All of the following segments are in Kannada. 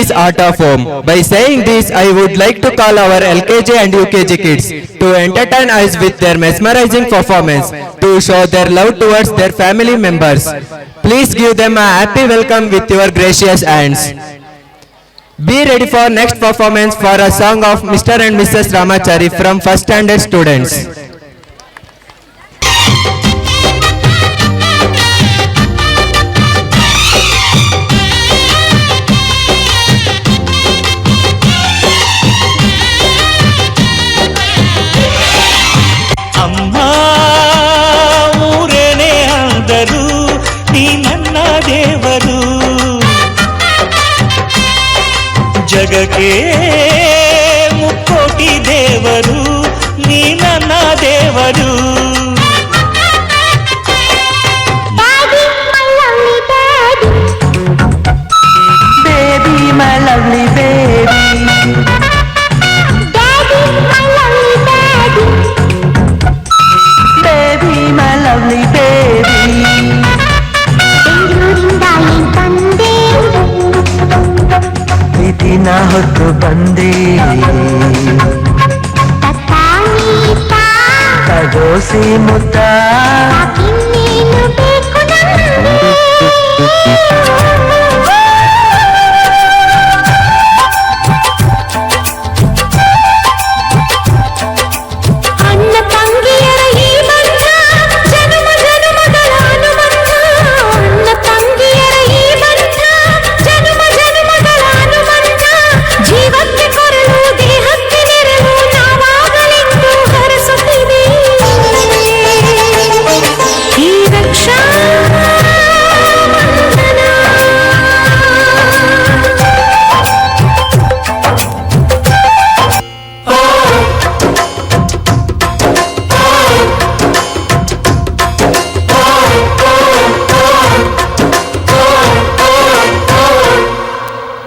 is art of home. By saying this, I would like to call our LKG and UKG kids to entertain us with their mesmerizing performance to show their love towards their family members. Please give them a happy welcome with your gracious hands. Be ready for next performance for a song of Mr. and Mrs. Ramachari from first standard students. ಅಮ್ಮ ಊರೇನೇ ಆದರೂ ನೀ ನನ್ನ ದೇವರು, ಜಗಕ್ಕೆ ಮುಕ್ಕೋಟಿ ದೇವರು, ನೀ ನನ್ನ ದೇವರು. Baby, my lovely baby. Daddy, my lovely daddy. Baby, my lovely baby. ಬೆಂಗಳೂರಿಂದ ಬಂದೆ, ಪ್ರೀತಿನ ಹೊತ್ತು ಬಂದೆ, ಕಡೋಸಿ ಮುತ್ತ ಇನ್ನೇನು ಬೇಕು ನಮಗೆ.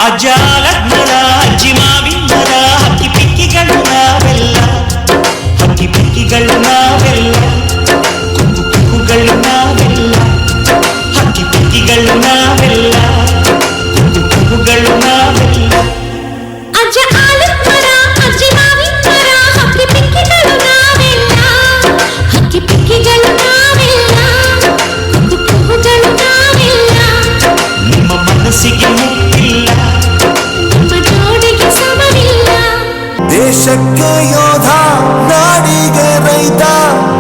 ಅಜ್ಜಾಲಗ್ನದ ಅಜ್ಜಿ ಮಾವಿಂದದ ಹಕ್ಕಿ ಪಿಕ್ಕಿಗಳು ನಾವೆಲ್ಲ, ಹಕ್ಕಿ ಪಿಕ್ಕಿಗಳು ನಾವೆಲ್ಲ, ಕುಕ್ಕು ಕುಕ್ಕುಗಳು ನಾವೆಲ್ಲ, ಹಕ್ಕಿ ಪಿಕ್ಕಿಗಳು ನಾವೆಲ್ಲ, ಕುಕ್ಕು ಕುಕ್ಕುಗಳು ನಾವೆಲ್ಲ. ಅಜ್ಜ ಆಲದ ಮರ, ಅಜ್ಜಿ ಮಾವಿನ ಮರ, ಹಕ್ಕಿ ಪಿಕ್ಕಿಗಳು ನಾವೆಲ್ಲ, ಹಕ್ಕಿ ಪಿಕ್ಕಿಗಳು ನಾವೆಲ್ಲ, ಕುಕ್ಕು ಕುಕ್ಕುಗಳು ನಾವೆಲ್ಲ. ನಿಮ್ಮ ಮನಸ್ಸಿಗೆ ಮುಟ್ಟಿಲ್ಲ, ದೇಶಕ್ಕೆ ಯೋಧ, ನಾಡಿಗೆ ರೈತ,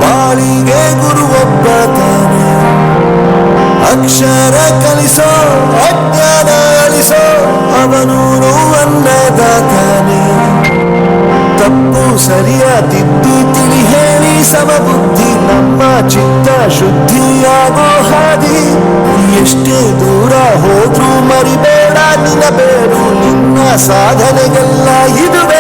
ಬಾಳಿಗೆ ಗುರುವೊಬ್ಬ ತಾನೆ. ಅಕ್ಷರ ಕಲಿಸೋ, ಅಜ್ಞಾನ ಅಳಿಸೋ, ಅವನೂರು ಅನ್ನದಾತಾನೆ. ತಪ್ಪು ಸರಿಯ ತಿದ್ದು ತಿಳಿ ಹೇಳಿ ಸಮಬುದ್ಧಿ ನಮ್ಮ ಚಿತ್ತ ಶುದ್ಧಿಯಾಗೋ ಹಾದಿ. ಎಷ್ಟೇ ದೂರ ಹೋದ್ರೂ ಮರಿಬೇಡ ನಿನ್ನ ಬೇರು, ನಿನ್ನ ಸಾಧನೆಗೆಲ್ಲ ಇದುವೇ